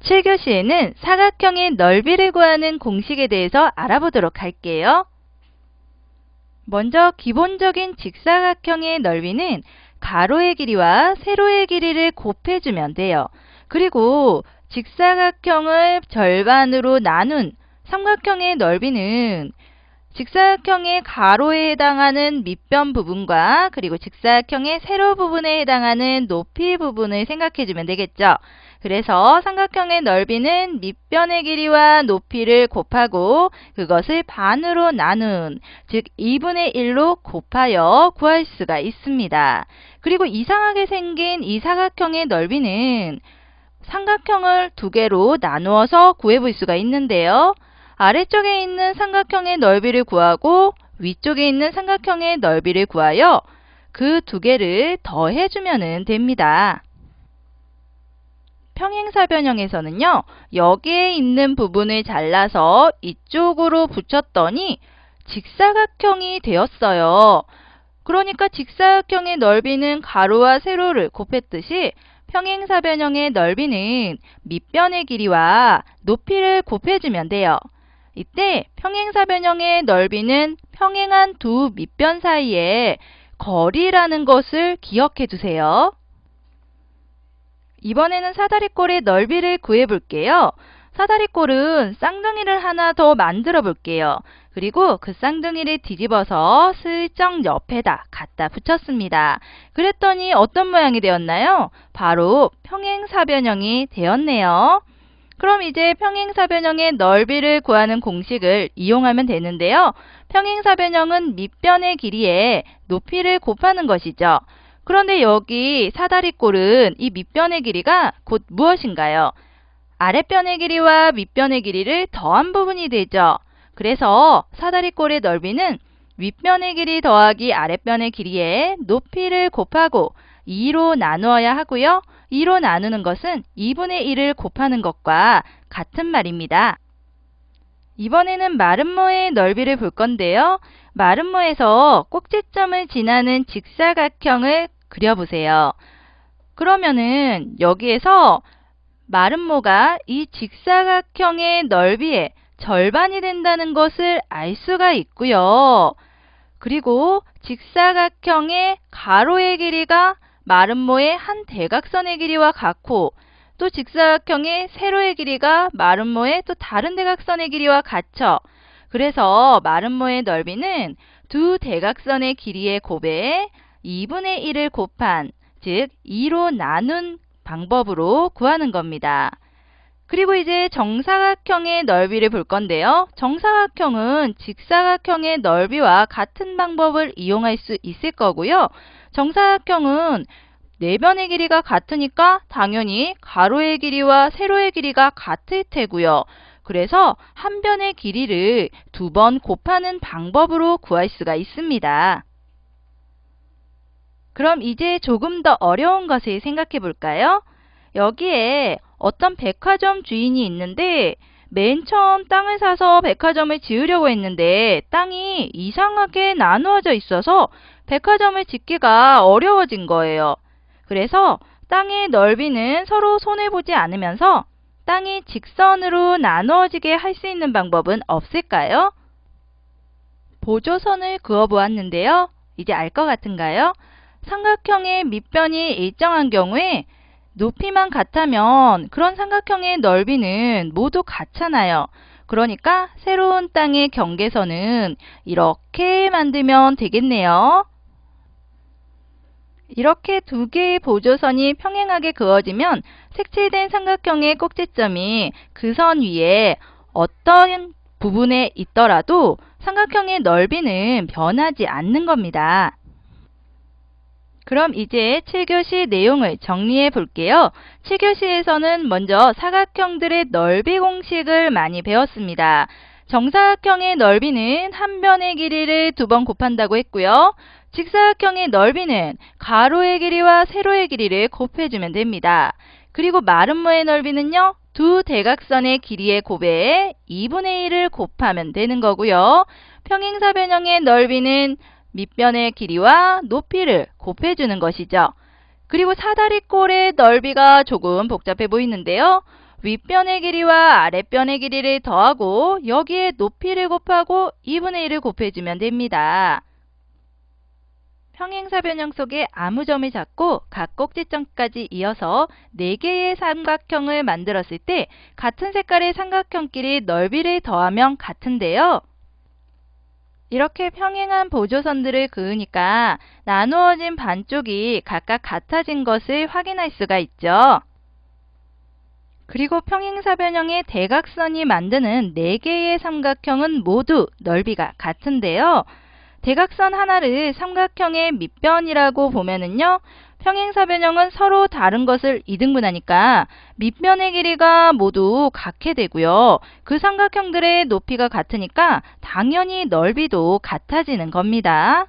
7교시에는 사각형의 넓이를 구하는 공식에 대해서 알아보도록 할게요. 먼저 기본적인 직사각형의 넓이는 가로의 길이와 세로의 길이를 곱해주면 돼요. 그리고 직사각형을 절반으로 나눈 삼각형의 넓이는 직사각형의 가로에 해당하는 밑변 부분과 그리고 직사각형의 세로 부분에 해당하는 높이 부분을 생각해주면 되겠죠. 그래서 삼각형의 넓이는 밑변의 길이와 높이를 곱하고 그것을 반으로 나눈, 즉 2분의 1로 곱하여 구할 수가 있습니다. 그리고 이상하게 생긴 이 사각형의 넓이는 삼각형을 두 개로 나누어서 구해볼 수가 있는데요. 아래쪽에 있는 삼각형의 넓이를 구하고 위쪽에 있는 삼각형의 넓이를 구하여 그 두 개를 더해주면 됩니다. 평행사변형에서는요, 여기에 있는 부분을 잘라서 이쪽으로 붙였더니 직사각형이 되었어요. 그러니까 직사각형의 넓이는 가로와 세로를 곱했듯이 평행사변형의 넓이는 밑변의 길이와 높이를 곱해주면 돼요. 이때 평행사변형의 넓이는 평행한 두 밑변 사이의 거리라는 것을 기억해 두세요. 이번에는 사다리꼴의 넓이를 구해 볼게요. 사다리꼴은 쌍둥이를 하나 더 만들어 볼게요. 그리고 그 쌍둥이를 뒤집어서 슬쩍 옆에다 갖다 붙였습니다. 그랬더니 어떤 모양이 되었나요? 바로 평행사변형이 되었네요. 그럼 이제 평행사변형의 넓이를 구하는 공식을 이용하면 되는데요. 평행사변형은 밑변의 길이에 높이를 곱하는 것이죠. 그런데 여기 사다리꼴은 이 밑변의 길이가 곧 무엇인가요? 아랫변의 길이와 밑변의 길이를 더한 부분이 되죠. 그래서 사다리꼴의 넓이는 윗변의 길이 더하기 아랫변의 길이에 높이를 곱하고 2로 나누어야 하고요. 2로 나누는 것은 2분의 1을 곱하는 것과 같은 말입니다. 이번에는 마름모의 넓이를 볼 건데요. 마름모에서 꼭지점을 지나는 직사각형을 그려보세요. 그러면은 여기에서 마름모가 이 직사각형의 넓이의 절반이 된다는 것을 알 수가 있고요. 그리고 직사각형의 가로의 길이가 마름모의 한 대각선의 길이와 같고 또 직사각형의 세로의 길이가 마름모의 또 다른 대각선의 길이와 같죠. 그래서 마름모의 넓이는 두 대각선의 길이의 곱에 2분의 1을 곱한, 즉 2로 나눈 방법으로 구하는 겁니다. 그리고 이제 정사각형의 넓이를 볼 건데요. 정사각형은 직사각형의 넓이와 같은 방법을 이용할 수 있을 거고요. 정사각형은 네 변의 길이가 같으니까 당연히 가로의 길이와 세로의 길이가 같을 테고요. 그래서 한 변의 길이를 두 번 곱하는 방법으로 구할 수가 있습니다. 그럼 이제 조금 더 어려운 것을 생각해 볼까요? 여기에 어떤 백화점 주인이 있는데 맨 처음 땅을 사서 백화점을 지으려고 했는데 땅이 이상하게 나누어져 있어서 백화점을 짓기가 어려워진 거예요. 그래서 땅의 넓이는 서로 손해보지 않으면서 땅이 직선으로 나누어지게 할 수 있는 방법은 없을까요? 보조선을 그어 보았는데요. 이제 알 것 같은가요? 삼각형의 밑변이 일정한 경우에 높이만 같다면 그런 삼각형의 넓이는 모두 같잖아요. 그러니까 새로운 땅의 경계선은 이렇게 만들면 되겠네요. 이렇게 두 개의 보조선이 평행하게 그어지면 색칠된 삼각형의 꼭지점이 그 선 위에 어떤 부분에 있더라도 삼각형의 넓이는 변하지 않는 겁니다. 그럼 이제 7교시 내용을 정리해 볼게요. 7교시에서는 먼저 사각형들의 넓이 공식을 많이 배웠습니다. 정사각형의 넓이는 한 변의 길이를 두 번 곱한다고 했고요. 직사각형의 넓이는 가로의 길이와 세로의 길이를 곱해주면 됩니다. 그리고 마름모의 넓이는요. 두 대각선의 길이의 곱에 2분의 1을 곱하면 되는 거고요. 평행사변형의 넓이는 밑변의 길이와 높이를 곱해주는 것이죠. 그리고 사다리꼴의 넓이가 조금 복잡해 보이는데요. 윗변의 길이와 아랫변의 길이를 더하고 여기에 높이를 곱하고 2분의 1을 곱해주면 됩니다. 평행사변형 속에 아무 점을 잡고 각 꼭지점까지 이어서 4개의 삼각형을 만들었을 때 같은 색깔의 삼각형끼리 넓이를 더하면 같은데요. 이렇게 평행한 보조선들을 그으니까 나누어진 반쪽이 각각 같아진 것을 확인할 수가 있죠. 그리고 평행사변형의 대각선이 만드는 4개의 삼각형은 모두 넓이가 같은데요. 대각선 하나를 삼각형의 밑변이라고 보면은요. 평행사변형은 서로 다른 것을 이등분하니까 밑변의 길이가 모두 같게 되고요. 그 삼각형들의 높이가 같으니까 당연히 넓이도 같아지는 겁니다.